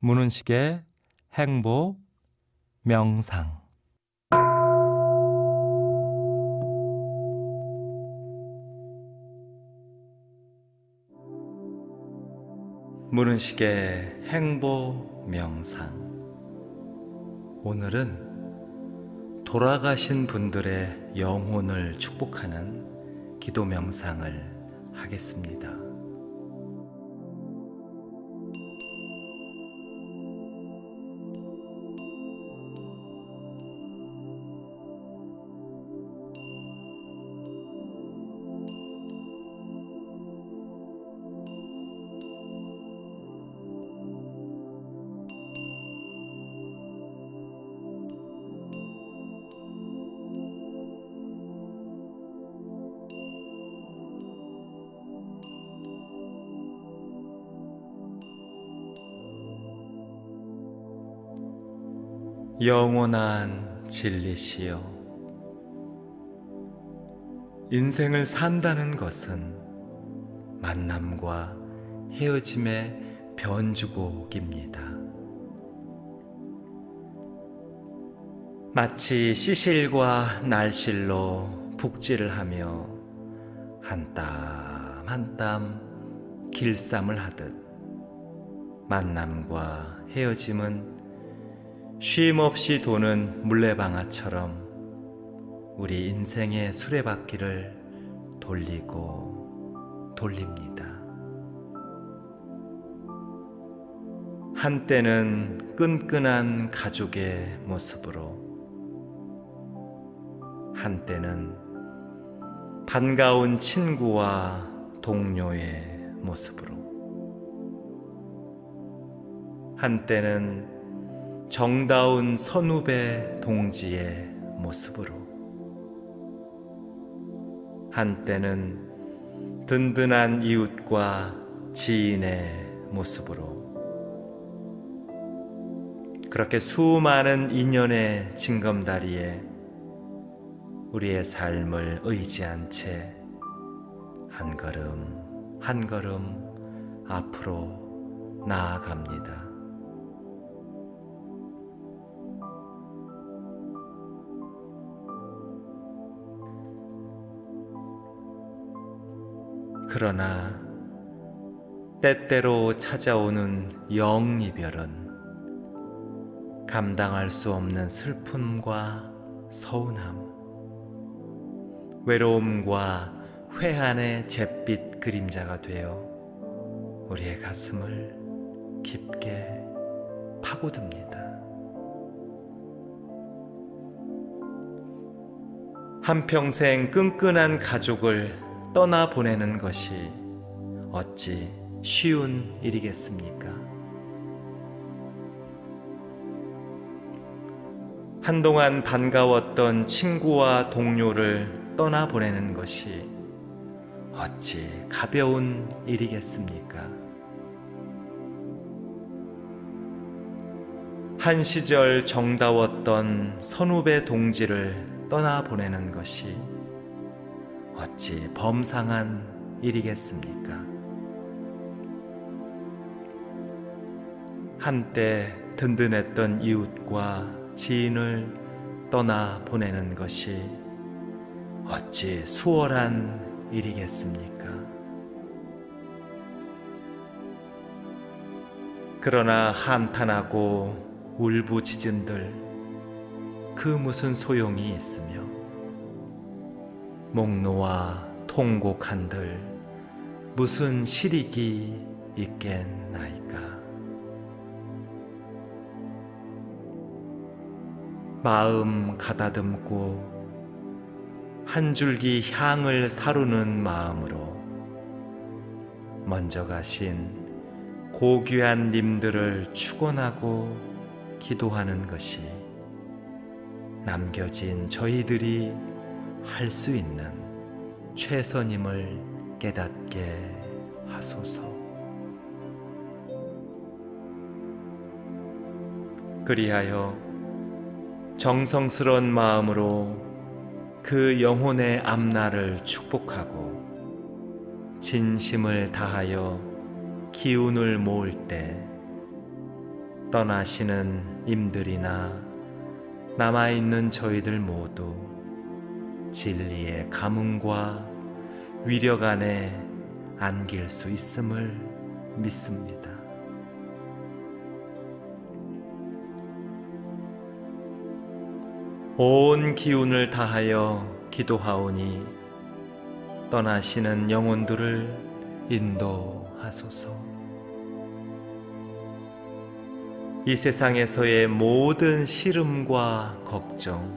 문은식의 행복 명상. 문은식의 행복 명상. 오늘은 돌아가신 분들의 영혼을 축복하는 기도 명상을 하겠습니다. 영원한 진리시여, 인생을 산다는 것은 만남과 헤어짐의 변주곡입니다. 마치 시실과 날실로 북질을 하며 한 땀 한 땀 길쌈을 하듯, 만남과 헤어짐은 쉼없이 도는 물레방아처럼 우리 인생의 수레바퀴를 돌리고 돌립니다. 한때는 끈끈한 가족의 모습으로, 한때는 반가운 친구와 동료의 모습으로, 한때는 정다운 선후배 동지의 모습으로, 한때는 든든한 이웃과 지인의 모습으로, 그렇게 수많은 인연의 징검다리에 우리의 삶을 의지한 채 한 걸음 한 걸음 앞으로 나아갑니다. 그러나 때때로 찾아오는 영이별은 감당할 수 없는 슬픔과 서운함, 외로움과 회한의 잿빛 그림자가 되어 우리의 가슴을 깊게 파고듭니다. 한평생 끈끈한 가족을 떠나보내는 것이 어찌 쉬운 일이겠습니까? 한동안 반가웠던 친구와 동료를 떠나보내는 것이 어찌 가벼운 일이겠습니까? 한 시절 정다웠던 선후배 동지를 떠나보내는 것이 어찌 범상한 일이겠습니까? 한때 든든했던 이웃과 지인을 떠나보내는 것이 어찌 수월한 일이겠습니까? 그러나 한탄하고 울부짖은들 그 무슨 소용이 있으며, 목 놓아 통곡한들 무슨 실익이 있겠나이까. 마음 가다듬고 한 줄기 향을 사루는 마음으로 먼저 가신 고귀한 님들을 축원하고 기도하는 것이 남겨진 저희들이 할 수 있는 최선임을 깨닫게 하소서. 그리하여 정성스러운 마음으로 그 영혼의 앞날을 축복하고 진심을 다하여 기운을 모을 때 떠나시는 님들이나 남아있는 저희들 모두 진리의 가문과 위력 안에 안길 수 있음을 믿습니다. 온 기운을 다하여 기도하오니 떠나시는 영혼들을 인도하소서. 이 세상에서의 모든 시름과 걱정,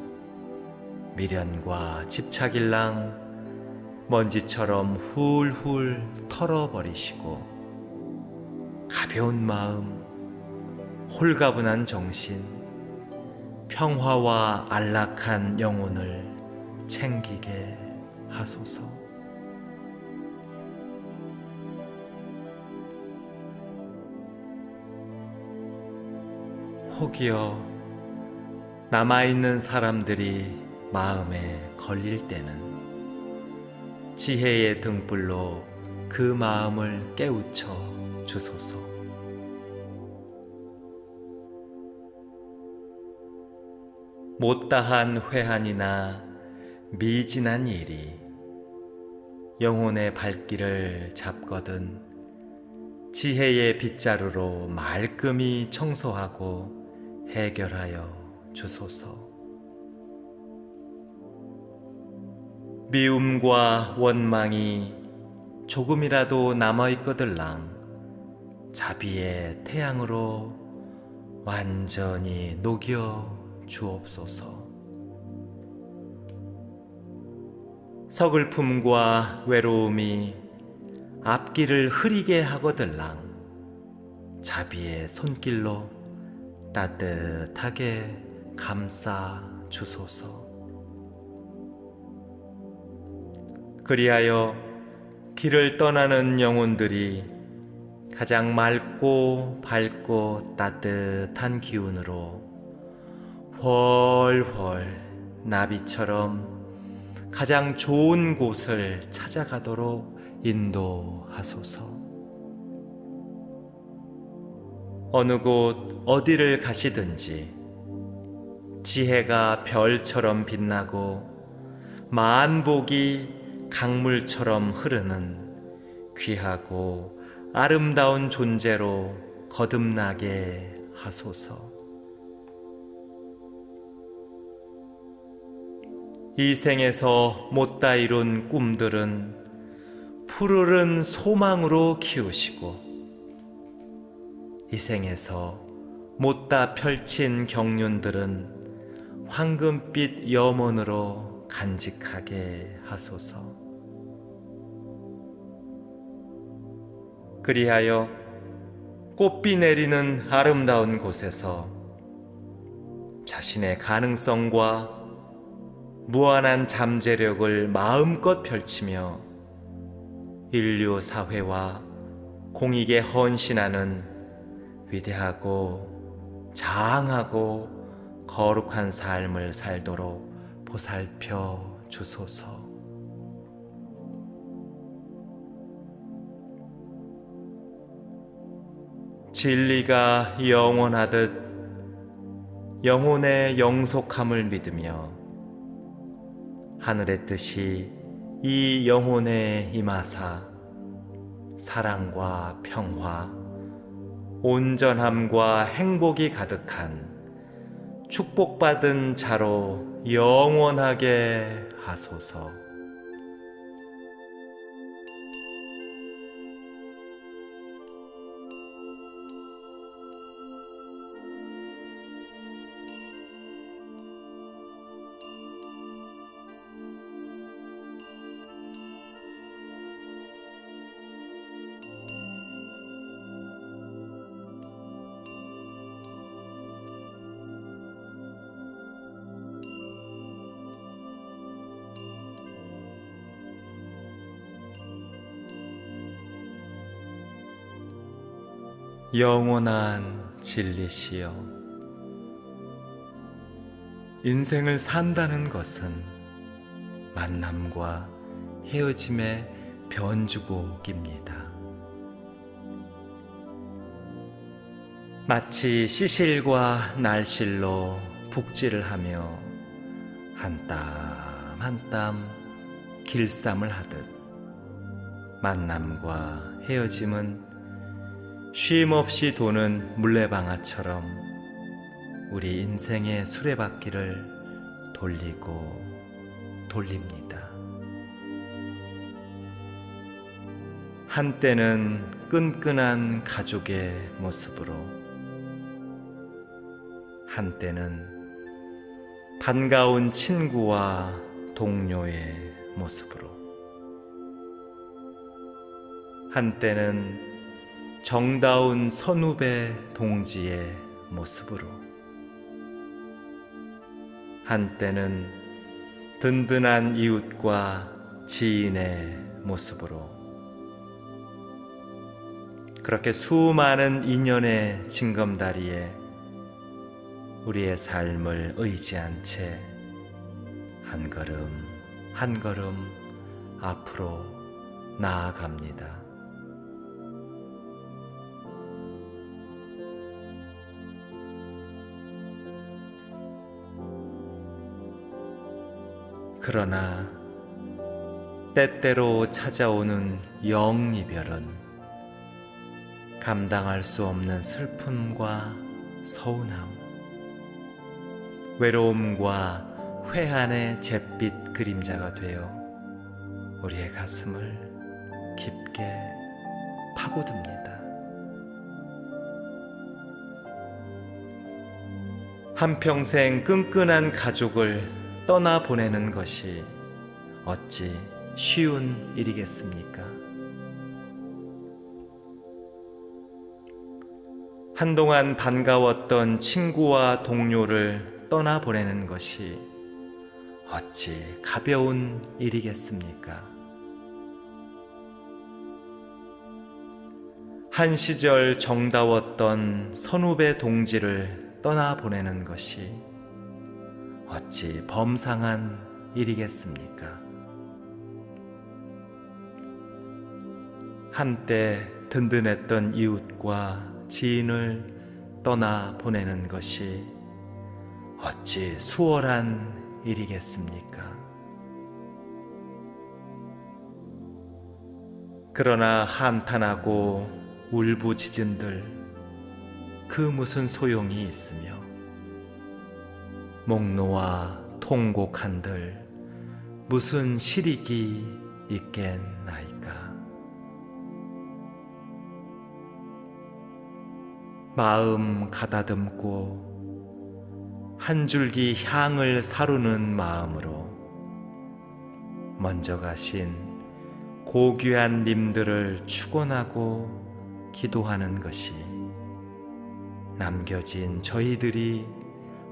미련과 집착일랑 먼지처럼 훌훌 털어버리시고 가벼운 마음, 홀가분한 정신, 평화와 안락한 영혼을 챙기게 하소서. 혹여 남아있는 사람들이 마음에 걸릴 때는 지혜의 등불로 그 마음을 깨우쳐 주소서. 못다한 회한이나 미진한 일이 영혼의 발길을 잡거든 지혜의 빗자루로 말끔히 청소하고 해결하여 주소서. 미움과 원망이 조금이라도 남아있거들랑 자비의 태양으로 완전히 녹여 주옵소서. 서글픔과 외로움이 앞길을 흐리게 하거들랑 자비의 손길로 따뜻하게 감싸 주소서. 그리하여 길을 떠나는 영혼들이 가장 맑고 밝고 따뜻한 기운으로 훨훨 나비처럼 가장 좋은 곳을 찾아가도록 인도하소서. 어느 곳 어디를 가시든지 지혜가 별처럼 빛나고 만복이 강물처럼 흐르는 귀하고 아름다운 존재로 거듭나게 하소서. 이 생에서 못다 이룬 꿈들은 푸르른 소망으로 키우시고 이 생에서 못다 펼친 경륜들은 황금빛 염원으로 간직하게 하소서. 그리하여 꽃비 내리는 아름다운 곳에서 자신의 가능성과 무한한 잠재력을 마음껏 펼치며 인류 사회와 공익에 헌신하는 위대하고 장하고 거룩한 삶을 살도록 보살펴 주소서. 진리가 영원하듯 영혼의 영속함을 믿으며 하늘의 뜻이 이 영혼에 임하사 사랑과 평화, 온전함과 행복이 가득한 축복받은 자로 영원하게 하소서. 영원한 진리시여, 인생을 산다는 것은 만남과 헤어짐의 변주곡입니다. 마치 시실과 날실로 북질을 하며 한 땀 한 땀 길쌈을 하듯 만남과 헤어짐은 쉼없이 도는 물레방아처럼 우리 인생의 수레바퀴를 돌리고 돌립니다. 한때는 끈끈한 가족의 모습으로, 한때는 반가운 친구와 동료의 모습으로, 한때는 정다운 선후배 동지의 모습으로, 한때는 든든한 이웃과 지인의 모습으로, 그렇게 수많은 인연의 징검다리에 우리의 삶을 의지한 채 한 걸음 한 걸음 앞으로 나아갑니다. 그러나 때때로 찾아오는 영이별은 감당할 수 없는 슬픔과 서운함, 외로움과 회한의 잿빛 그림자가 되어 우리의 가슴을 깊게 파고듭니다. 한평생 끈끈한 가족을 떠나보내는 것이 어찌 쉬운 일이겠습니까? 한동안 반가웠던 친구와 동료를 떠나보내는 것이 어찌 가벼운 일이겠습니까? 한 시절 정다웠던 선후배 동지를 떠나보내는 것이 어찌 범상한 일이겠습니까? 한때 든든했던 이웃과 지인을 떠나보내는 것이 어찌 수월한 일이겠습니까? 그러나 한탄하고 울부짖은들 그 무슨 소용이 있으며 목 놓아 통곡한들 무슨 실익이 있겠나이까? 마음 가다듬고 한 줄기 향을 사루는 마음으로 먼저 가신 고귀한 님들을 축원하고 기도하는 것이 남겨진 저희들이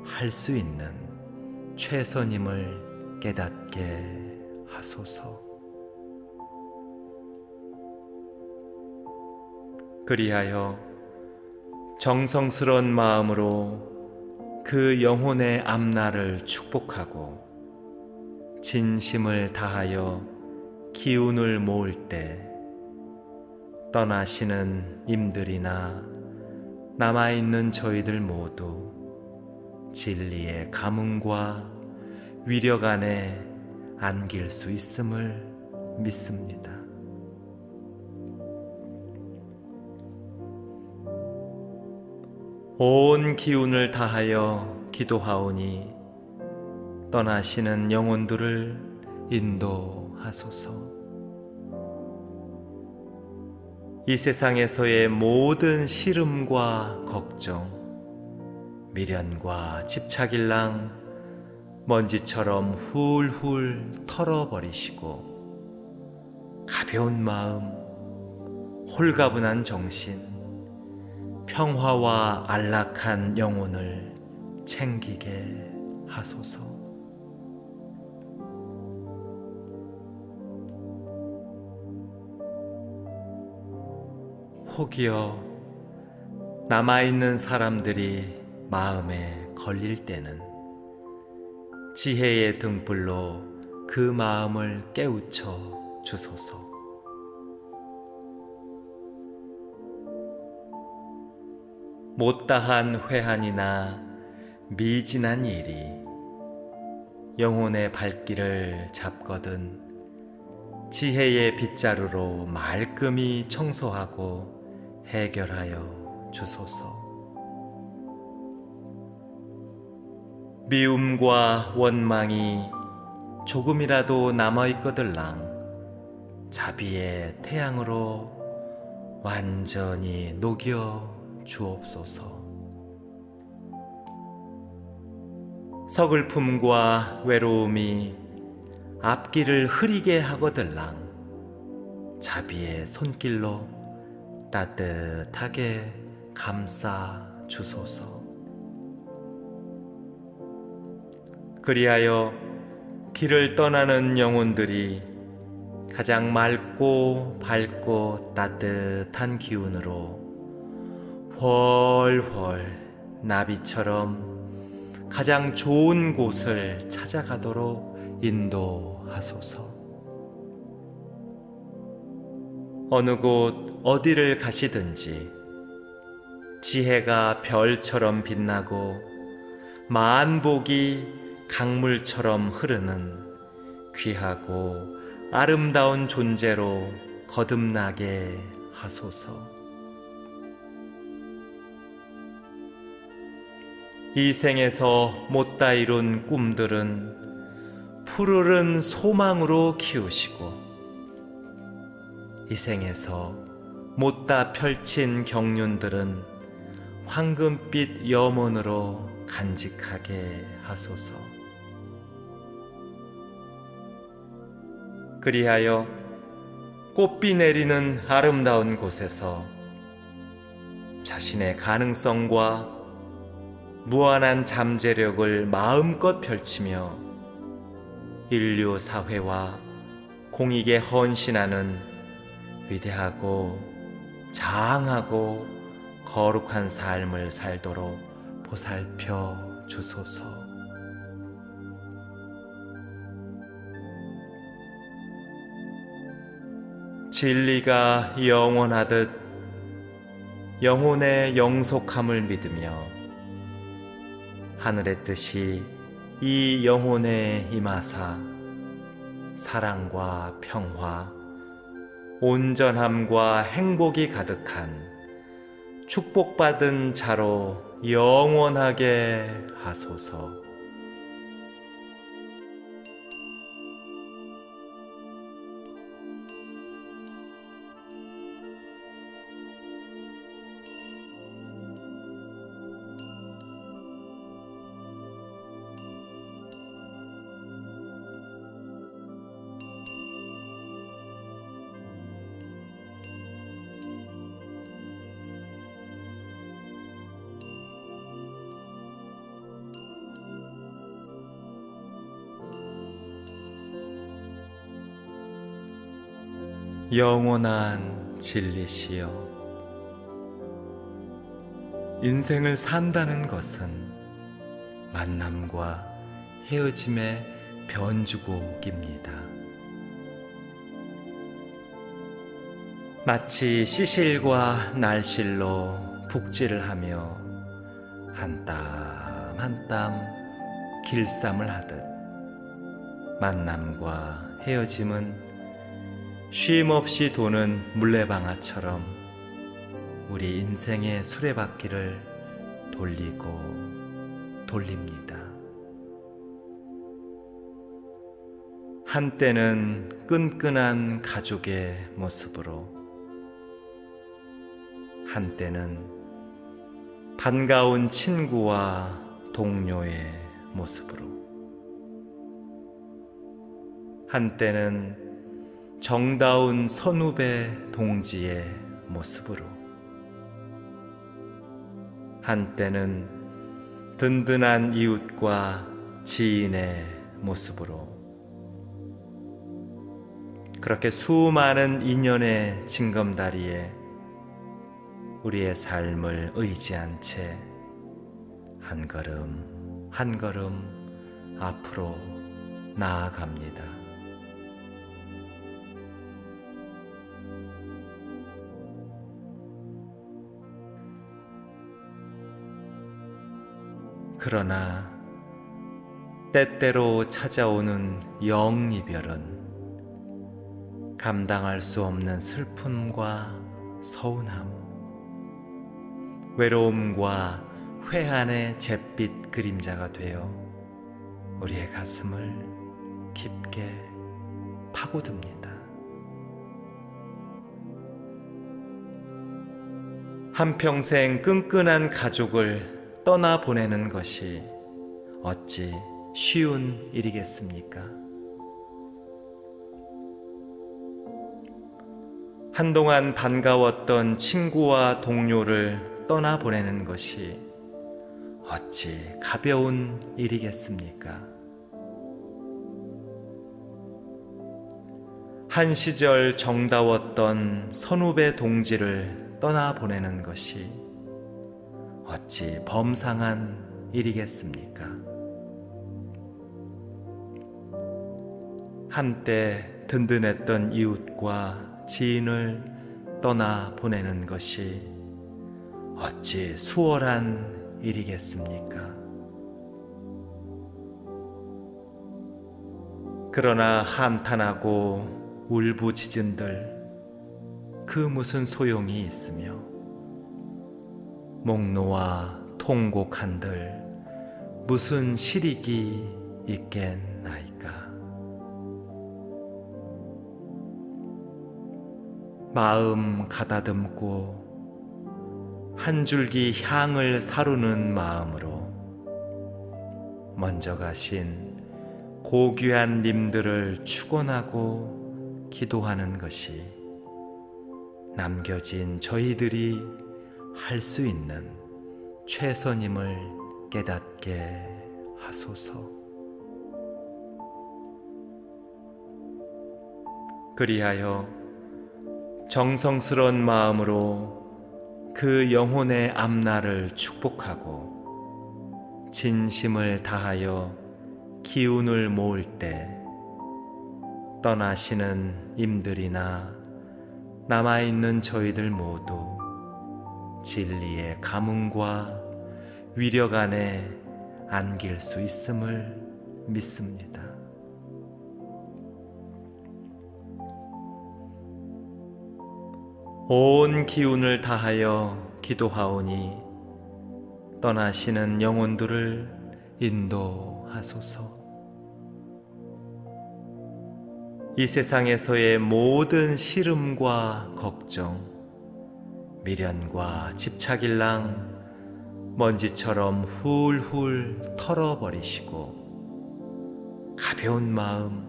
할 수 있는 최선임을 깨닫게 하소서. 그리하여 정성스러운 마음으로 그 영혼의 앞날을 축복하고 진심을 다하여 기운을 모을 때 떠나시는 님들이나 남아있는 저희들 모두 진리의 가문과 위력 안에 안길 수 있음을 믿습니다. 온 기운을 다하여 기도하오니 떠나시는 영혼들을 인도하소서. 이 세상에서의 모든 시름과 걱정, 미련과 집착일랑 먼지처럼 훌훌 털어버리시고 가벼운 마음, 홀가분한 정신, 평화와 안락한 영혼을 챙기게 하소서. 혹여 남아있는 사람들이 마음에 걸릴 때는 지혜의 등불로 그 마음을 깨우쳐 주소서. 못다한 회한이나 미진한 일이 영혼의 발길을 잡거든 지혜의 빗자루로 말끔히 청소하고 해결하여 주소서. 미움과 원망이 조금이라도 남아있거들랑 자비의 태양으로 완전히 녹여 주옵소서. 서글픔과 외로움이 앞길을 흐리게 하거들랑 자비의 손길로 따뜻하게 감싸 주소서. 그리하여 길을 떠나는 영혼들이 가장 맑고 밝고 따뜻한 기운으로 훨훨 나비처럼 가장 좋은 곳을 찾아가도록 인도하소서. 어느 곳 어디를 가시든지 지혜가 별처럼 빛나고 만복이 강물처럼 흐르는 귀하고 아름다운 존재로 거듭나게 하소서. 이 생에서 못다 이룬 꿈들은 푸르른 소망으로 키우시고 이 생에서 못다 펼친 경륜들은 황금빛 염원으로 간직하게 하소서. 그리하여 꽃비 내리는 아름다운 곳에서 자신의 가능성과 무한한 잠재력을 마음껏 펼치며 인류 사회와 공익에 헌신하는 위대하고 장하고 거룩한 삶을 살도록 보살펴 주소서. 진리가 영원하듯 영혼의 영속함을 믿으며 하늘의 뜻이 이 영혼에 임하사 사랑과 평화, 온전함과 행복이 가득한 축복받은 자로 영원하게 하소서. 영원한 진리시여, 인생을 산다는 것은 만남과 헤어짐의 변주곡입니다. 마치 시실과 날실로 북질을 하며 한 땀 한 땀 길쌈을 하듯 만남과 헤어짐은 쉼없이 도는 물레방아처럼 우리 인생의 수레바퀴를 돌리고 돌립니다. 한때는 끈끈한 가족의 모습으로, 한때는 반가운 친구와 동료의 모습으로, 한때는 정다운 선후배 동지의 모습으로, 한때는 든든한 이웃과 지인의 모습으로, 그렇게 수많은 인연의 징검다리에 우리의 삶을 의지한 채 한 걸음 한 걸음 앞으로 나아갑니다. 그러나 때때로 찾아오는 영이별은 감당할 수 없는 슬픔과 서운함, 외로움과 회한의 잿빛 그림자가 되어 우리의 가슴을 깊게 파고듭니다. 한평생 끈끈한 가족을 떠나보내는 것이 어찌 쉬운 일이겠습니까? 한동안 반가웠던 친구와 동료를 떠나보내는 것이 어찌 가벼운 일이겠습니까? 한 시절 정다웠던 선후배 동지를 떠나보내는 것이 어찌 범상한 일이겠습니까? 한때 든든했던 이웃과 지인을 떠나보내는 것이 어찌 수월한 일이겠습니까? 그러나 한탄하고 울부짖은들 그 무슨 소용이 있으며 목 놓아 통곡한들 무슨 실익이 있겠나이까. 마음 가다듬고 한 줄기 향을 사루는 마음으로 먼저 가신 고귀한 님들을 축원하고 기도하는 것이 남겨진 저희들이 할 수 있는 최선임을 깨닫게 하소서. 그리하여 정성스러운 마음으로 그 영혼의 앞날을 축복하고 진심을 다하여 기운을 모을 때 떠나시는 임들이나 남아있는 저희들 모두 진리의 가문과 위력 안에 안길 수 있음을 믿습니다. 온 기운을 다하여 기도하오니 떠나시는 영혼들을 인도하소서. 이 세상에서의 모든 시름과 걱정, 미련과 집착일랑 먼지처럼 훌훌 털어버리시고 가벼운 마음,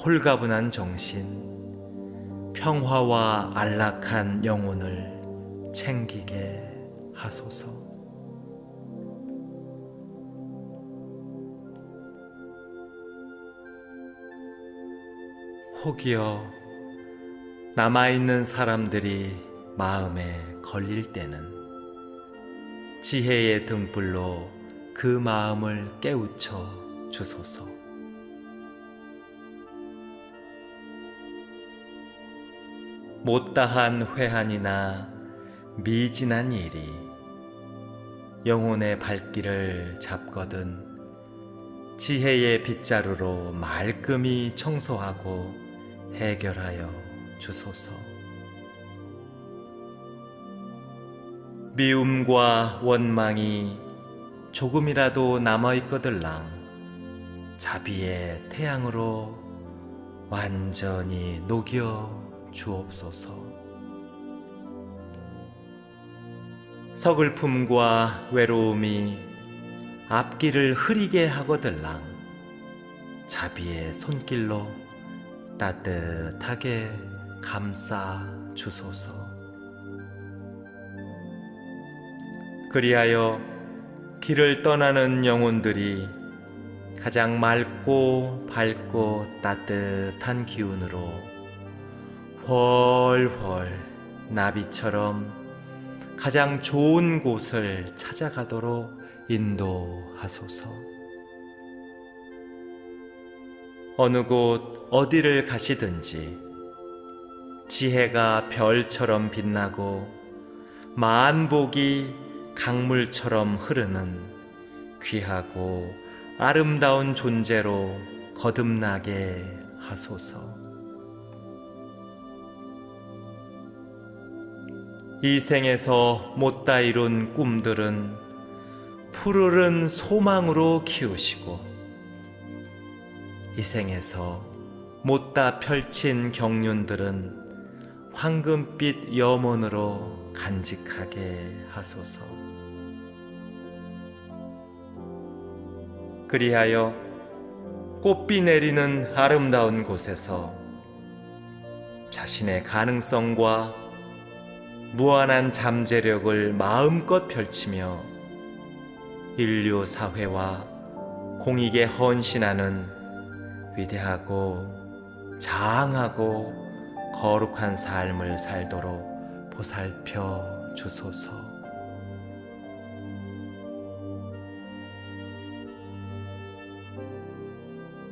홀가분한 정신, 평화와 안락한 영혼을 챙기게 하소서. 혹여 남아있는 사람들이 마음에 걸릴 때는 지혜의 등불로 그 마음을 깨우쳐 주소서. 못다한 회한이나 미진한 일이 영혼의 발길을 잡거든 지혜의 빗자루로 말끔히 청소하고 해결하여 주소서. 미움과 원망이 조금이라도 남아있거들랑 자비의 태양으로 완전히 녹여 주옵소서. 서글픔과 외로움이 앞길을 흐리게 하거들랑 자비의 손길로 따뜻하게 감싸 주소서. 그리하여 길을 떠나는 영혼들이 가장 맑고 밝고 따뜻한 기운으로 훨훨 나비처럼 가장 좋은 곳을 찾아가도록 인도하소서. 어느 곳 어디를 가시든지 지혜가 별처럼 빛나고 만복이 강물처럼 흐르는 귀하고 아름다운 존재로 거듭나게 하소서. 이 생에서 못다 이룬 꿈들은 푸르른 소망으로 키우시고, 이 생에서 못다 펼친 경륜들은 황금빛 염원으로 간직하게 하소서. 그리하여 꽃비 내리는 아름다운 곳에서 자신의 가능성과 무한한 잠재력을 마음껏 펼치며 인류 사회와 공익에 헌신하는 위대하고 장하고 거룩한 삶을 살도록 보살펴 주소서.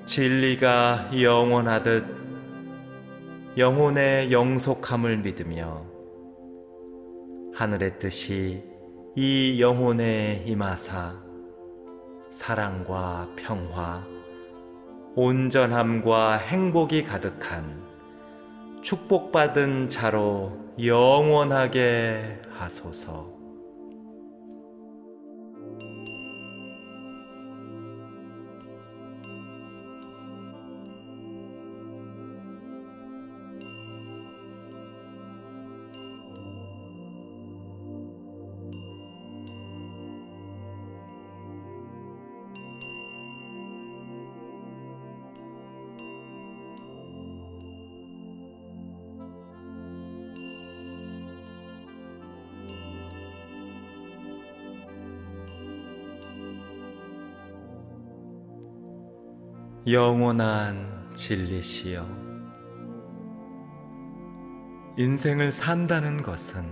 진리가 영원하듯 영혼의 영속함을 믿으며 하늘의 뜻이 이 영혼에 임하사 사랑과 평화, 온전함과 행복이 가득한 축복받은 자로 영원하게 하소서. 영원한 진리시여, 인생을 산다는 것은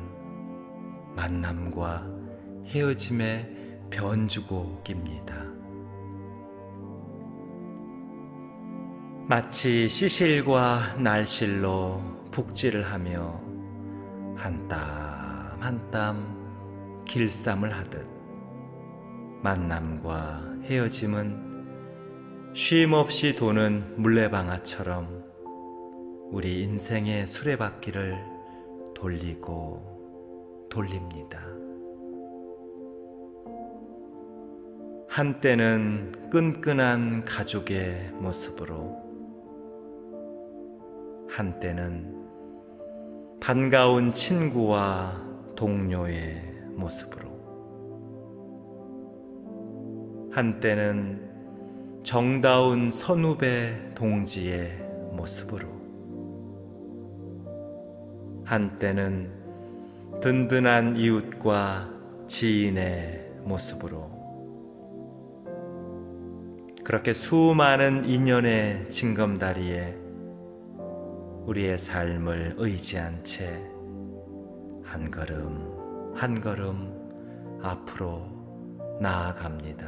만남과 헤어짐의 변주곡입니다. 마치 시실과 날실로 북질을 하며 한 땀 한 땀 길쌈을 하듯 만남과 헤어짐은 쉼없이 도는 물레방아처럼 우리 인생의 수레바퀴를 돌리고 돌립니다. 한때는 끈끈한 가족의 모습으로, 한때는 반가운 친구와 동료의 모습으로, 한때는 정다운 선후배 동지의 모습으로, 한때는 든든한 이웃과 지인의 모습으로, 그렇게 수많은 인연의 징검다리에 우리의 삶을 의지한 채 한 걸음 한 걸음 앞으로 나아갑니다.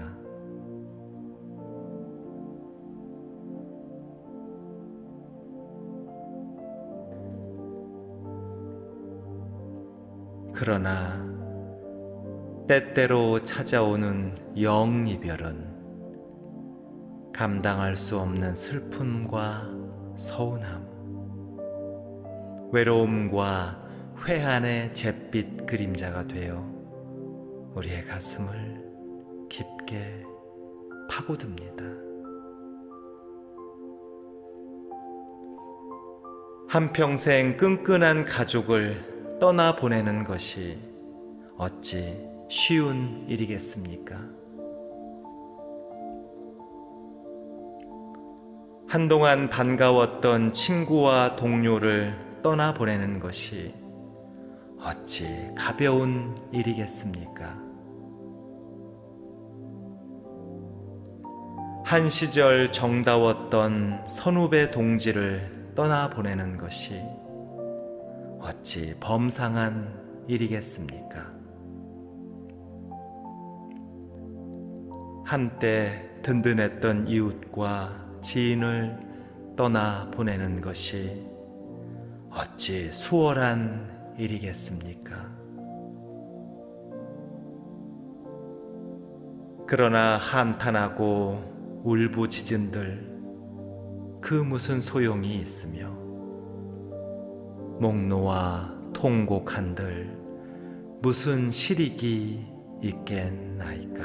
그러나 때때로 찾아오는 영이별은 감당할 수 없는 슬픔과 서운함, 외로움과 회한의 잿빛 그림자가 되어 우리의 가슴을 깊게 파고듭니다. 한평생 끈끈한 가족을 떠나보내는 것이 어찌 쉬운 일이겠습니까? 한동안 반가웠던 친구와 동료를 떠나보내는 것이 어찌 가벼운 일이겠습니까? 한 시절 정다웠던 선후배 동지를 떠나보내는 것이 어찌 범상한 일이겠습니까? 한때 든든했던 이웃과 지인을 떠나보내는 것이 어찌 수월한 일이겠습니까? 그러나 한탄하고 울부짖은들 그 무슨 소용이 있으며 목 놓아 통곡한들 무슨 실익이 있겠나이까.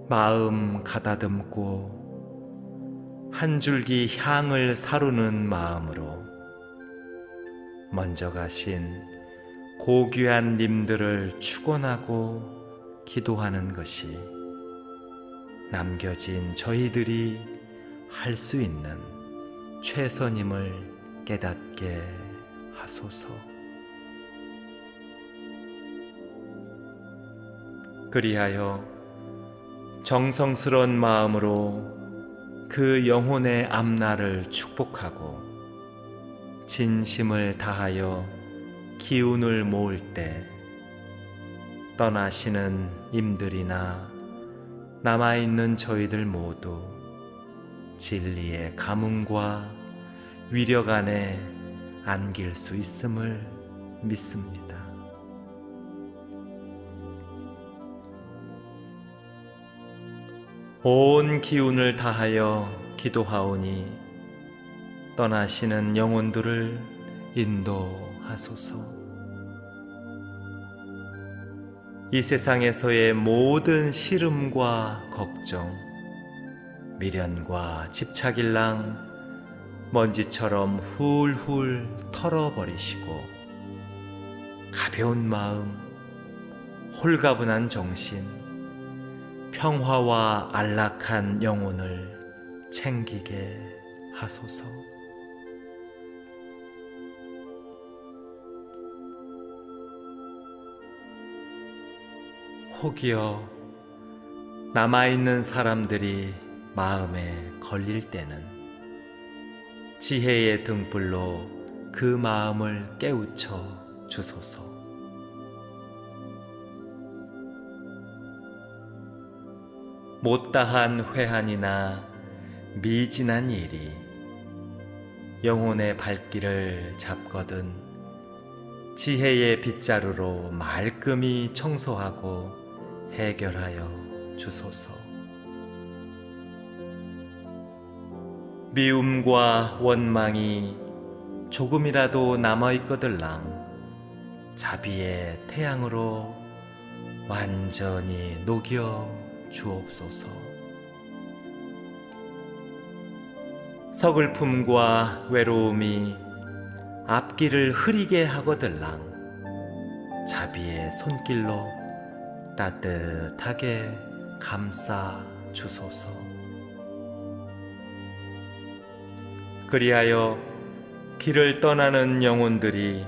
마음 가다듬고 한 줄기 향을 사루는 마음으로 먼저 가신 고귀한 님들을 축원하고 기도하는 것이 남겨진 저희들이 할 수 있는 최선임을 깨닫게 하소서. 그리하여 정성스러운 마음으로 그 영혼의 앞날을 축복하고 진심을 다하여 기운을 모을 때 떠나시는 임들이나 남아있는 저희들 모두 진리의 가문과 위력 안에 안길 수 있음을 믿습니다. 온 기운을 다하여 기도하오니 떠나시는 영혼들을 인도하소서. 이 세상에서의 모든 시름과 걱정, 미련과 집착일랑 먼지처럼 훌훌 털어버리시고 가벼운 마음, 홀가분한 정신, 평화와 안락한 영혼을 챙기게 하소서. 혹여 남아있는 사람들이 마음에 걸릴 때는 지혜의 등불로 그 마음을 깨우쳐 주소서. 못다한 회한이나 미진한 일이 영혼의 발길을 잡거든 지혜의 빗자루로 말끔히 청소하고 해결하여 주소서. 미움과 원망이 조금이라도 남아있거들랑 자비의 태양으로 완전히 녹여 주옵소서. 서글픔과 외로움이 앞길을 흐리게 하거들랑 자비의 손길로 따뜻하게 감싸 주소서. 그리하여 길을 떠나는 영혼들이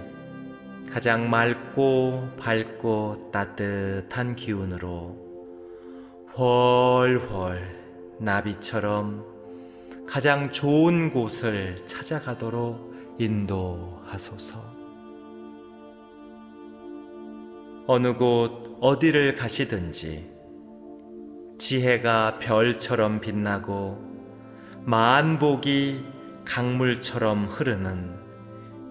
가장 맑고 밝고 따뜻한 기운으로 훨훨 나비처럼 가장 좋은 곳을 찾아가도록 인도하소서. 어느 곳 어디를 가시든지 지혜가 별처럼 빛나고 만복이 강물처럼 흐르는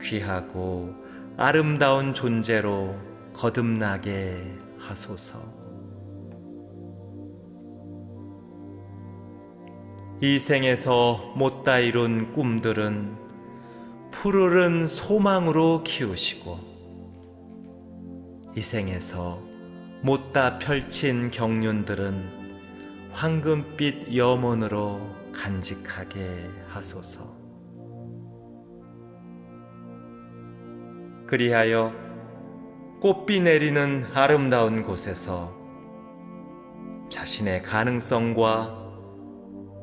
귀하고 아름다운 존재로 거듭나게 하소서. 이 생에서 못다 이룬 꿈들은 푸르른 소망으로 키우시고 이 생에서 못다 펼친 경륜들은 황금빛 염원으로 간직하게 하소서. 그리하여 꽃비 내리는 아름다운 곳에서 자신의 가능성과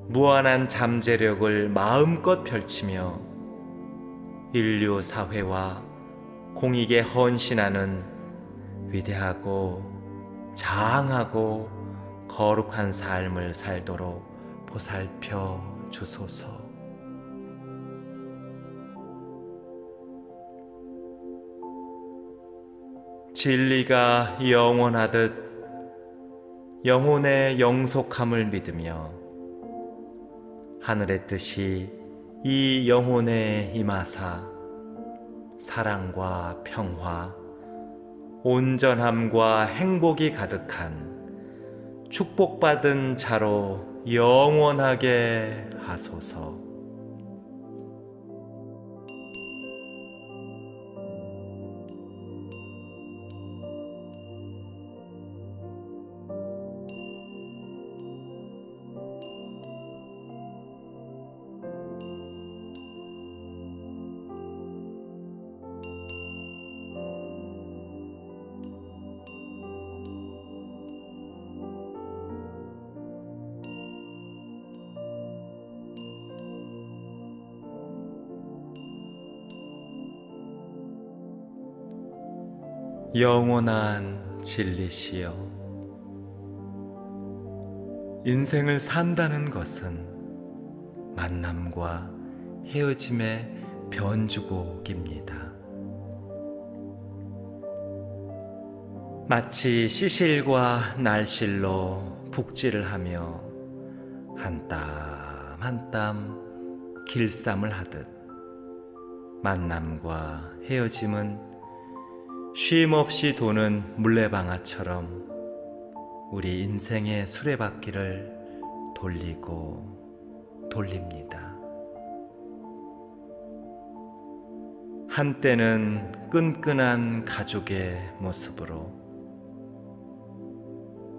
무한한 잠재력을 마음껏 펼치며 인류 사회와 공익에 헌신하는 위대하고 장하고 거룩한 삶을 살도록 보살펴 주소서. 진리가 영원하듯 영혼의 영속함을 믿으며 하늘의 뜻이 이 영혼에 임하사 사랑과 평화, 온전함과 행복이 가득한 축복받은 자로 영원하게 하소서. 영원한 진리시여, 인생을 산다는 것은 만남과 헤어짐의 변주곡입니다. 마치 시실과 날실로 북질을 하며 한 땀 한 땀 길쌈을 하듯, 만남과 헤어짐은 쉼없이 도는 물레방아처럼 우리 인생의 수레바퀴를 돌리고 돌립니다. 한때는 끈끈한 가족의 모습으로,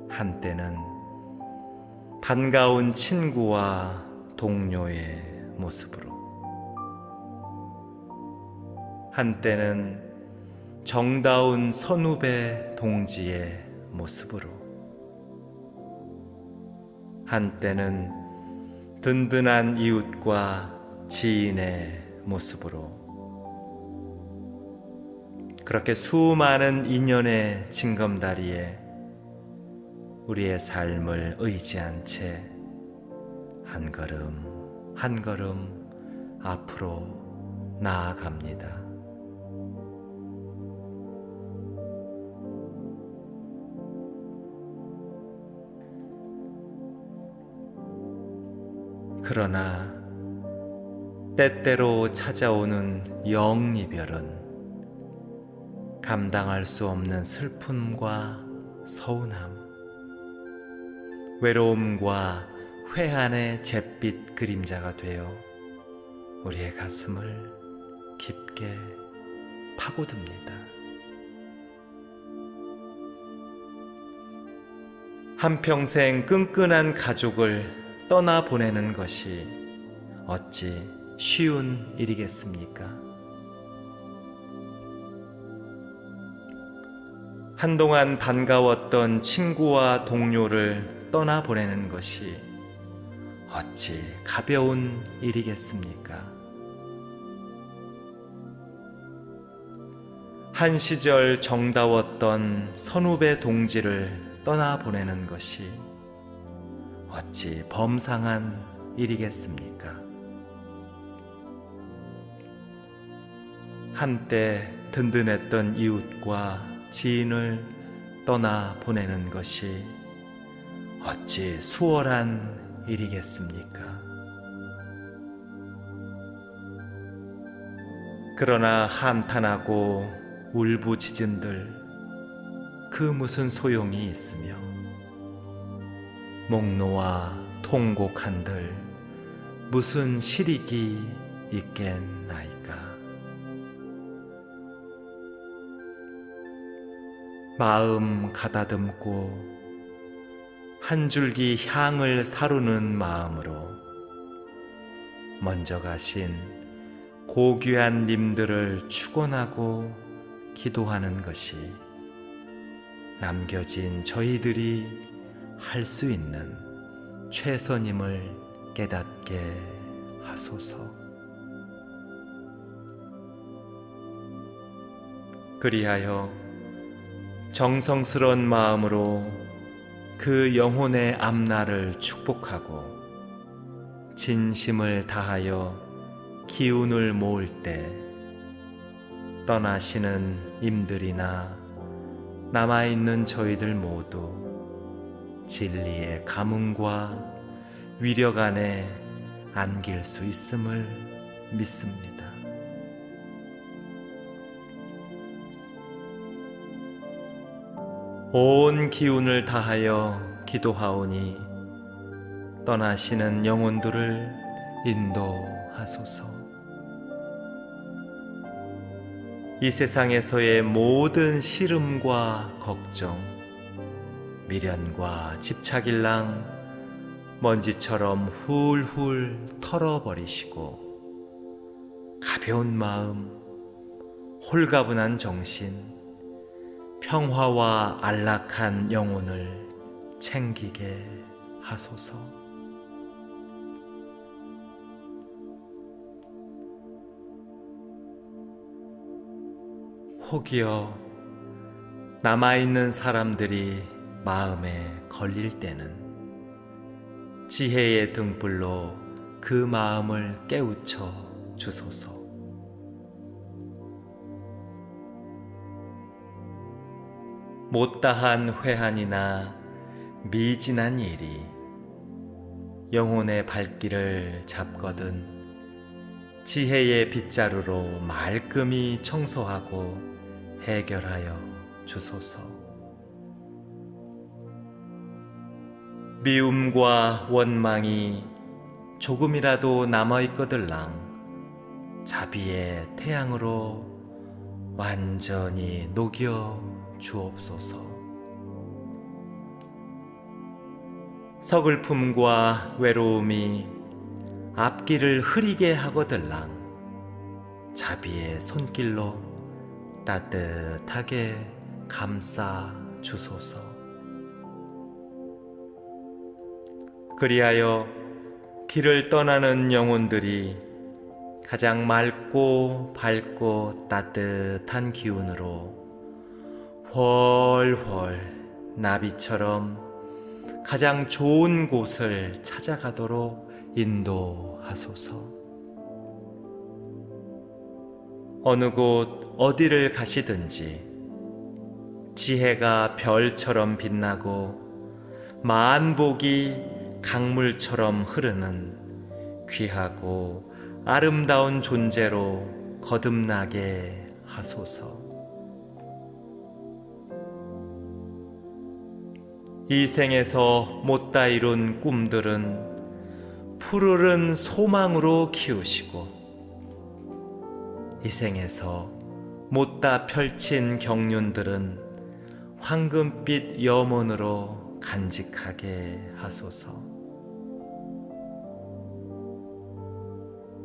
한때는 반가운 친구와 동료의 모습으로, 한때는 정다운 선후배 동지의 모습으로, 한때는 든든한 이웃과 지인의 모습으로, 그렇게 수많은 인연의 징검다리에 우리의 삶을 의지한 채 한 걸음 한 걸음 앞으로 나아갑니다. 그러나 때때로 찾아오는 영이별은 감당할 수 없는 슬픔과 서운함, 외로움과 회한의 잿빛 그림자가 되어 우리의 가슴을 깊게 파고듭니다. 한평생 끈끈한 가족을 떠나보내는 것이 어찌 쉬운 일이겠습니까? 한동안 반가웠던 친구와 동료를 떠나보내는 것이 어찌 가벼운 일이겠습니까? 한 시절 정다웠던 선후배 동지를 떠나보내는 것이 어찌 범상한 일이겠습니까? 한때 든든했던 이웃과 지인을 떠나보내는 것이 어찌 수월한 일이겠습니까? 그러나 한탄하고 울부짖은들 그 무슨 소용이 있으며, 목 놓아 통곡한들 무슨 실익이 있겠나이까. 마음 가다듬고 한 줄기 향을 사루는 마음으로 먼저 가신 고귀한 님들을 축원하고 기도하는 것이 남겨진 저희들이 할 수 있는 최선임을 깨닫게 하소서. 그리하여 정성스러운 마음으로 그 영혼의 앞날을 축복하고 진심을 다하여 기운을 모을 때 떠나시는 임들이나 남아있는 저희들 모두 진리의 가문과 위력 안에 안길 수 있음을 믿습니다. 온 기운을 다하여 기도하오니 떠나시는 영혼들을 인도하소서. 이 세상에서의 모든 시름과 걱정, 미련과 집착일랑 먼지처럼 훌훌 털어버리시고 가벼운 마음, 홀가분한 정신, 평화와 안락한 영혼을 챙기게 하소서. 혹여 남아있는 사람들이 마음에 걸릴 때는 지혜의 등불로 그 마음을 깨우쳐 주소서. 못다한 회한이나 미진한 일이 영혼의 발길을 잡거든 지혜의 빗자루로 말끔히 청소하고 해결하여 주소서. 미움과 원망이 조금이라도 남아있거들랑 자비의 태양으로 완전히 녹여 주옵소서. 서글픔과 외로움이 앞길을 흐리게 하거들랑 자비의 손길로 따뜻하게 감싸 주소서. 그리하여 길을 떠나는 영혼들이 가장 맑고 밝고 따뜻한 기운으로 훨훨 나비처럼 가장 좋은 곳을 찾아가도록 인도하소서. 어느 곳 어디를 가시든지 지혜가 별처럼 빛나고 만복이 강물처럼 흐르는 귀하고 아름다운 존재로 거듭나게 하소서. 이 생에서 못다 이룬 꿈들은 푸르른 소망으로 키우시고 이 생에서 못다 펼친 경륜들은 황금빛 염원으로 간직하게 하소서.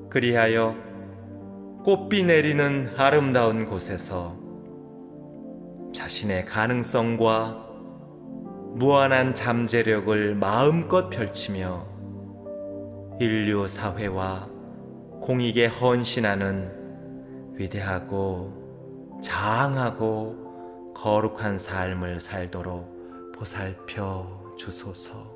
그리하여 꽃비 내리는 아름다운 곳에서 자신의 가능성과 무한한 잠재력을 마음껏 펼치며 인류 사회와 공익에 헌신하는 위대하고 장하고 거룩한 삶을 살도록 보살펴 주소서.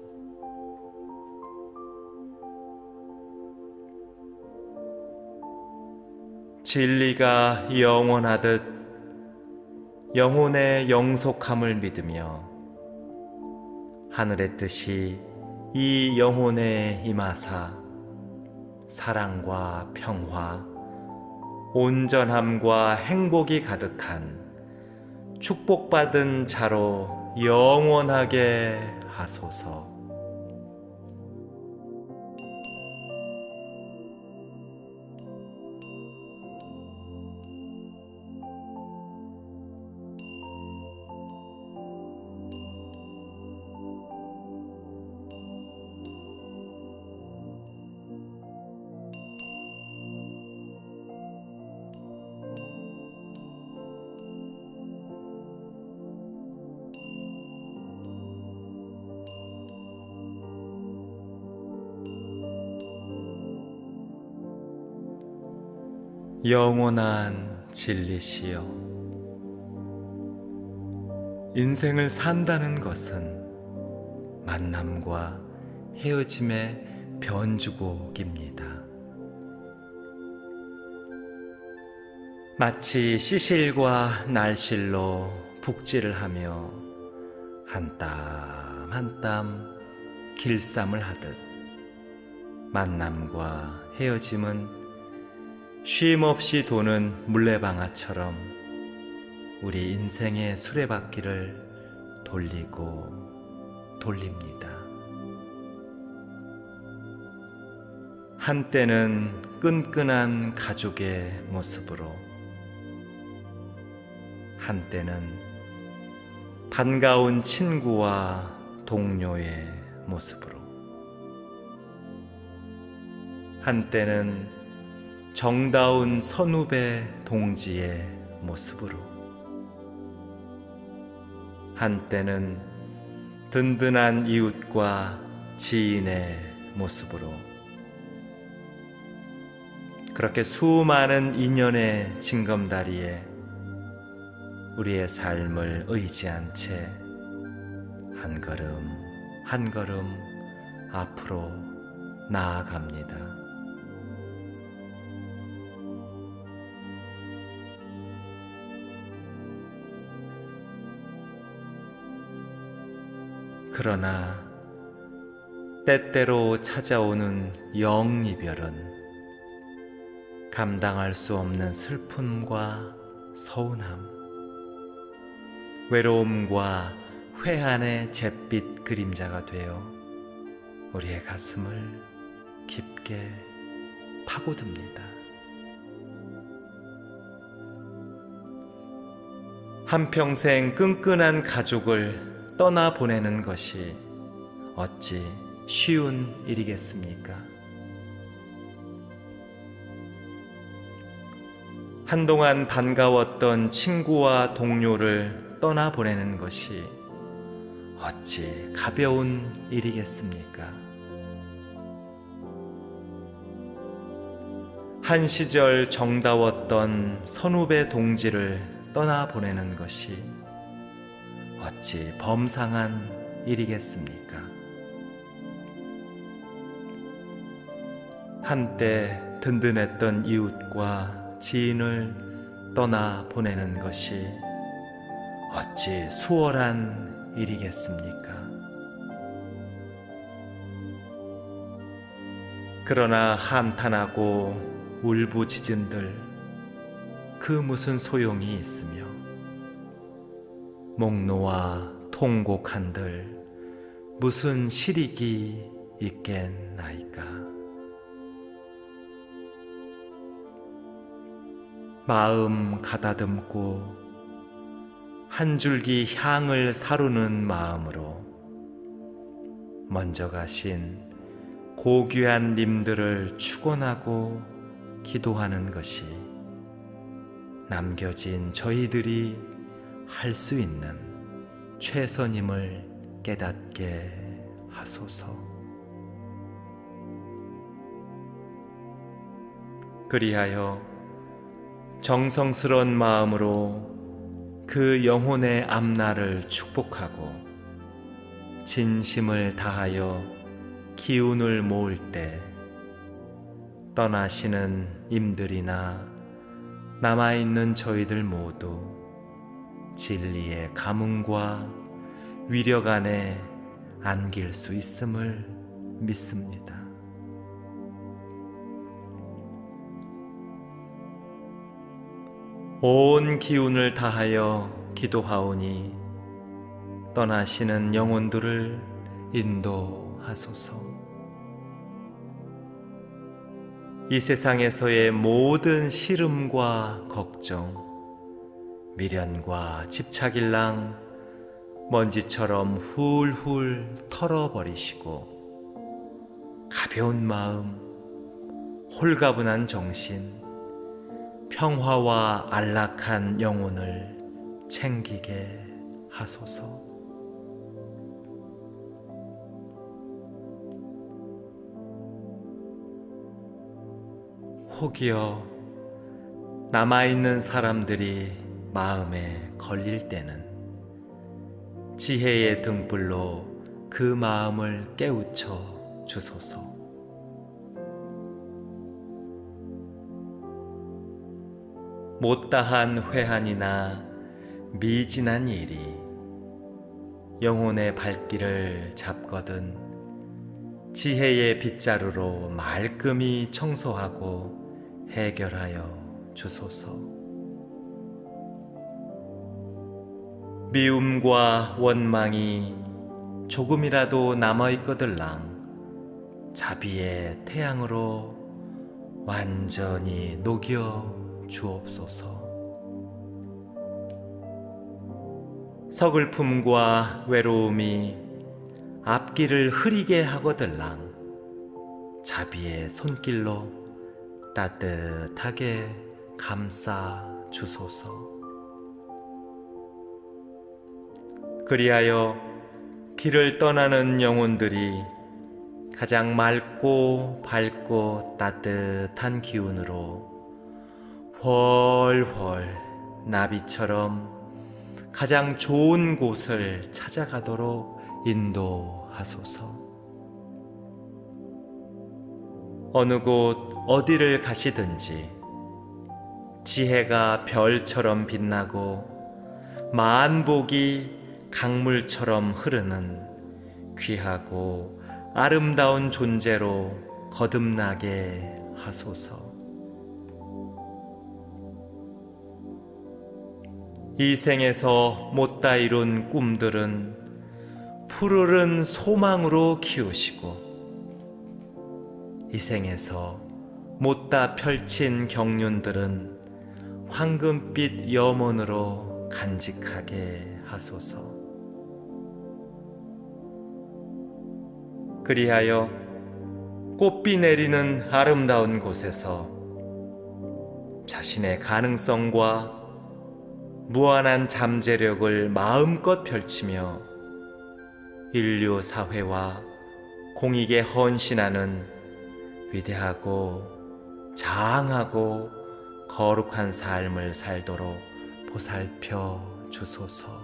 진리가 영원하듯 영혼의 영속함을 믿으며 하늘의 뜻이 이 영혼에 임하사 사랑과 평화, 온전함과 행복이 가득한 축복받은 자로 영원하게 하소서. 영원한 진리시여, 인생을 산다는 것은 만남과 헤어짐의 변주곡입니다. 마치 시실과 날실로 북질을 하며 한 땀 한 땀 길쌈을 하듯 만남과 헤어짐은 쉼없이 도는 물레방아처럼 우리 인생의 수레바퀴를 돌리고 돌립니다. 한때는 끈끈한 가족의 모습으로, 한때는 반가운 친구와 동료의 모습으로, 한때는 정다운 선후배 동지의 모습으로, 한때는 든든한 이웃과 지인의 모습으로, 그렇게 수많은 인연의 징검다리에 우리의 삶을 의지한 채 한 걸음 한 걸음 앞으로 나아갑니다. 그러나 때때로 찾아오는 영이별은 감당할 수 없는 슬픔과 서운함, 외로움과 회한의 잿빛 그림자가 되어 우리의 가슴을 깊게 파고듭니다. 한평생 끈끈한 가족을 떠나보내는 것이 어찌 쉬운 일이겠습니까? 한동안 반가웠던 친구와 동료를 떠나보내는 것이 어찌 가벼운 일이겠습니까? 한 시절 정다웠던 선후배 동지를 떠나보내는 것이 어찌 범상한 일이겠습니까? 한때 든든했던 이웃과 지인을 떠나보내는 것이 어찌 수월한 일이겠습니까? 그러나 한탄하고 울부짖은들 그 무슨 소용이 있으며, 목 놓아 통곡한들 무슨 실익이 있겠나이까? 마음 가다듬고 한 줄기 향을 사루는 마음으로 먼저 가신 고귀한 님들을 축원하고 기도하는 것이 남겨진 저희들이 할 수 있는 최선임을 깨닫게 하소서. 그리하여 정성스러운 마음으로 그 영혼의 앞날을 축복하고 진심을 다하여 기운을 모을 때 떠나시는 임들이나 남아있는 저희들 모두 진리의 가문과 위력 안에 안길 수 있음을 믿습니다. 온 기운을 다하여 기도하오니 떠나시는 영혼들을 인도하소서. 이 세상에서의 모든 시름과 걱정, 미련과 집착일랑 먼지처럼 훌훌 털어버리시고 가벼운 마음, 홀가분한 정신, 평화와 안락한 영혼을 챙기게 하소서. 혹여 남아있는 사람들이 마음에 걸릴 때는 지혜의 등불로 그 마음을 깨우쳐 주소서. 못다한 회한이나 미진한 일이 영혼의 발길을 잡거든 지혜의 빗자루로 말끔히 청소하고 해결하여 주소서. 미움과 원망이 조금이라도 남아있거들랑 자비의 태양으로 완전히 녹여 주옵소서. 서글픔과 외로움이 앞길을 흐리게 하거들랑 자비의 손길로 따뜻하게 감싸 주소서. 그리하여 길을 떠나는 영혼들이 가장 맑고 밝고 따뜻한 기운으로 훨훨 나비처럼 가장 좋은 곳을 찾아가도록 인도하소서. 어느 곳 어디를 가시든지 지혜가 별처럼 빛나고 만복이 강물처럼 흐르는 귀하고 아름다운 존재로 거듭나게 하소서. 이 생에서 못다 이룬 꿈들은 푸르른 소망으로 키우시고 이 생에서 못다 펼친 경륜들은 황금빛 염원으로 간직하게 하소서. 그리하여 꽃비 내리는 아름다운 곳에서 자신의 가능성과 무한한 잠재력을 마음껏 펼치며 인류 사회와 공익에 헌신하는 위대하고 장하고 거룩한 삶을 살도록 보살펴 주소서.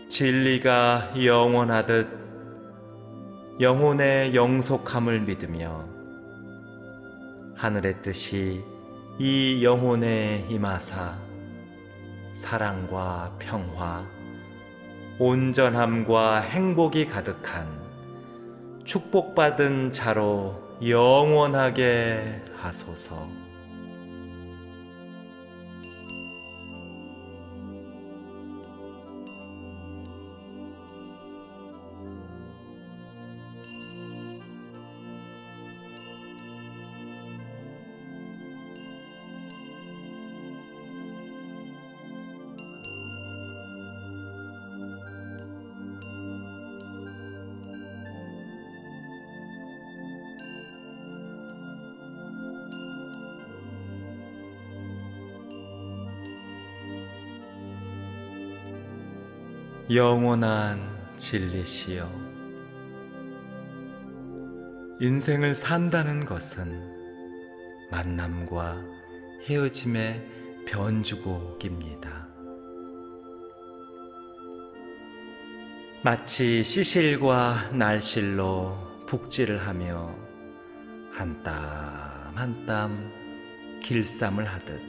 진리가 영원하듯 영혼의 영속함을 믿으며 하늘의 뜻이 이 영혼에 임하사 사랑과 평화, 온전함과 행복이 가득한 축복받은 자로 영원하게 하소서. 영원한 진리시여, 인생을 산다는 것은 만남과 헤어짐의 변주곡입니다. 마치 시실과 날실로 북질을 하며 한 땀 한 땀 길쌈을 하듯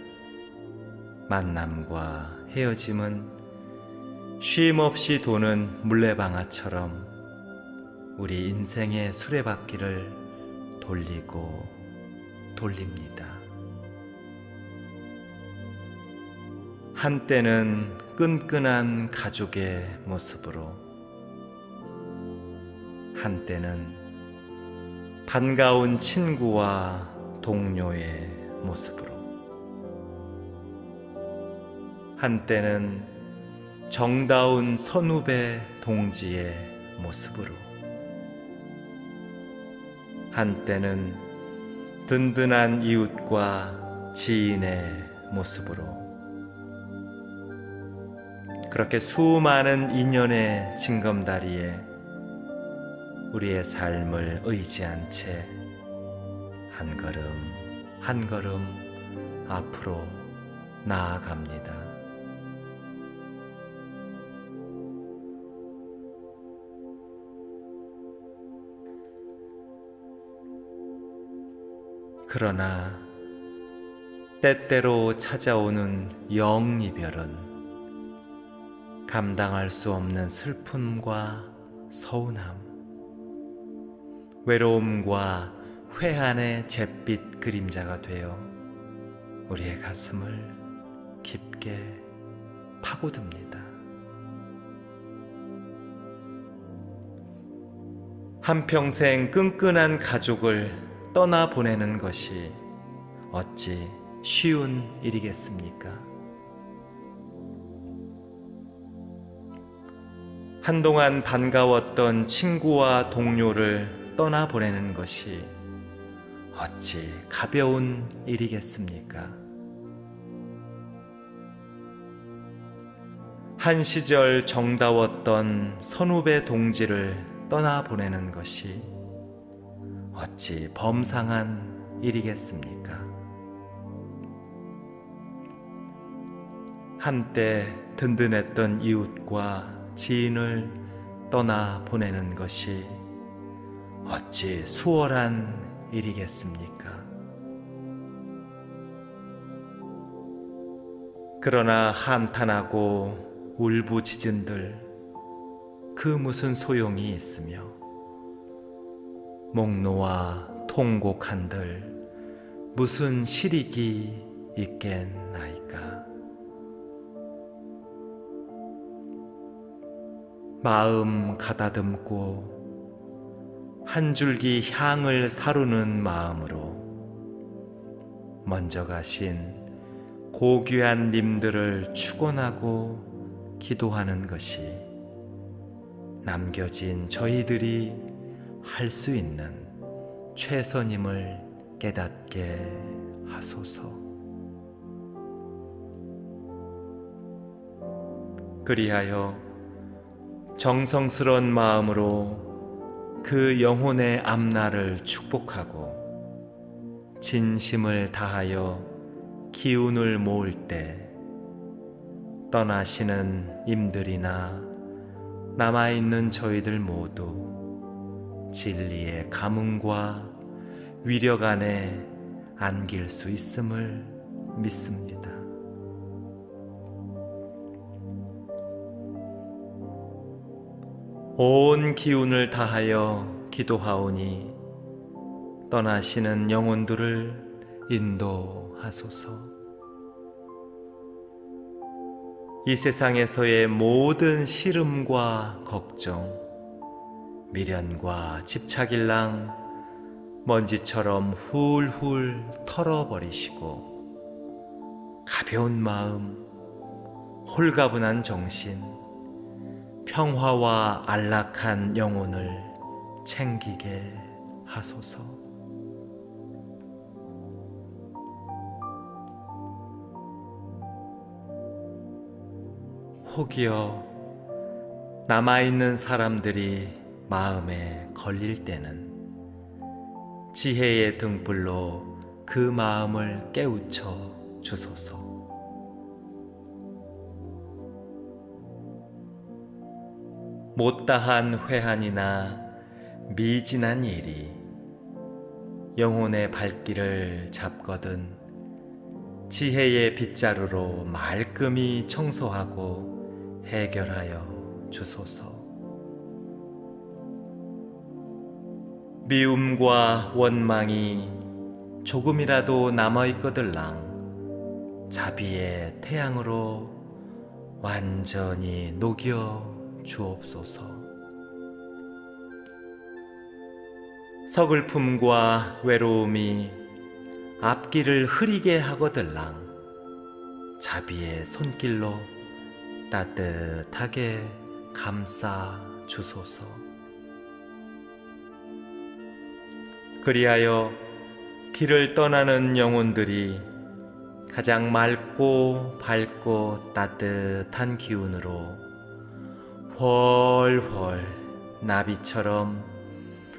만남과 헤어짐은 쉼없이 도는 물레방아처럼 우리 인생의 수레바퀴를 돌리고 돌립니다. 한때는 끈끈한 가족의 모습으로, 한때는 반가운 친구와 동료의 모습으로, 한때는 정다운 선후배 동지의 모습으로, 한때는 든든한 이웃과 지인의 모습으로, 그렇게 수많은 인연의 징검다리에 우리의 삶을 의지한 채 한 걸음 한 걸음 앞으로 나아갑니다. 그러나 때때로 찾아오는 영이별은 감당할 수 없는 슬픔과 서운함, 외로움과 회한의 잿빛 그림자가 되어 우리의 가슴을 깊게 파고듭니다. 한평생 끈끈한 가족을 떠나보내는 것이 어찌 쉬운 일이겠습니까? 한동안 반가웠던 친구와 동료를 떠나보내는 것이 어찌 가벼운 일이겠습니까? 한 시절 정다웠던 선후배 동지를 떠나보내는 것이 어찌 범상한 일이겠습니까? 한때 든든했던 이웃과 지인을 떠나보내는 것이 어찌 수월한 일이겠습니까? 그러나 한탄하고 울부짖은들 그 무슨 소용이 있으며 목 놓아 통곡한들 무슨 실익이 있겠나이까? 마음 가다듬고 한 줄기 향을 사루는 마음으로 먼저 가신 고귀한 님들을 축원하고 기도하는 것이 남겨진 저희들이 할 수 있는 최선임을 깨닫게 하소서. 그리하여 정성스런 마음으로 그 영혼의 앞날을 축복하고 진심을 다하여 기운을 모을 때 떠나시는 님들이나 남아있는 저희들 모두 진리의 가문과 위력 안에 안길 수 있음을 믿습니다. 온 기운을 다하여 기도하오니 떠나시는 영혼들을 인도하소서. 이 세상에서의 모든 시름과 걱정, 미련과 집착일랑 먼지처럼 훌훌 털어버리시고 가벼운 마음, 홀가분한 정신, 평화와 안락한 영혼을 챙기게 하소서. 혹여 남아있는 사람들이 마음에 걸릴 때는 지혜의 등불로 그 마음을 깨우쳐 주소서. 못다한 회한이나 미진한 일이 영혼의 발길을 잡거든 지혜의 빗자루로 말끔히 청소하고 해결하여 주소서. 미움과 원망이 조금이라도 남아있거들랑 자비의 태양으로 완전히 녹여 주옵소서. 서글픔과 외로움이 앞길을 흐리게 하거들랑 자비의 손길로 따뜻하게 감싸 주소서. 그리하여 길을 떠나는 영혼들이 가장 맑고 밝고 따뜻한 기운으로 훨훨 나비처럼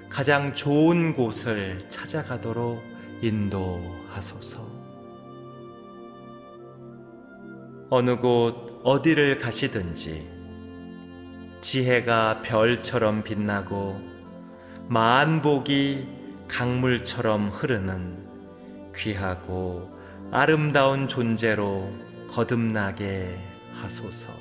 가장 좋은 곳을 찾아가도록 인도하소서. 어느 곳 어디를 가시든지 지혜가 별처럼 빛나고 만복이 강물처럼 흐르는 귀하고 아름다운 존재로 거듭나게 하소서.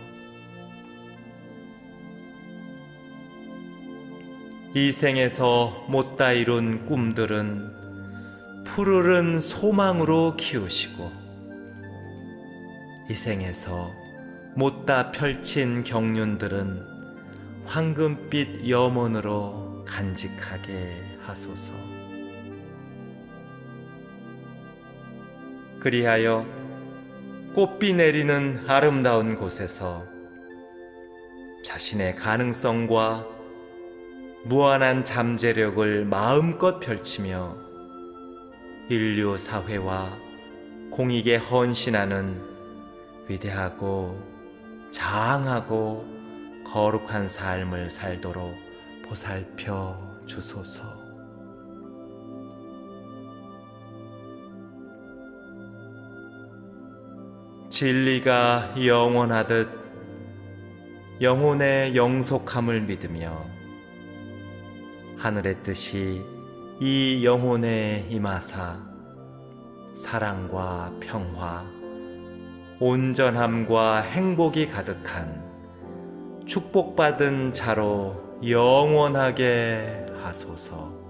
이 생에서 못다 이룬 꿈들은 푸르른 소망으로 키우시고 이 생에서 못다 펼친 경륜들은 황금빛 염원으로 간직하게 하소서. 그리하여 꽃비 내리는 아름다운 곳에서 자신의 가능성과 무한한 잠재력을 마음껏 펼치며 인류 사회와 공익에 헌신하는 위대하고 장하고 거룩한 삶을 살도록 보살펴 주소서. 진리가 영원하듯 영혼의 영속함을 믿으며 하늘의 뜻이 이 영혼에 임하사 사랑과 평화, 온전함과 행복이 가득한 축복받은 자로 영원하게 하소서.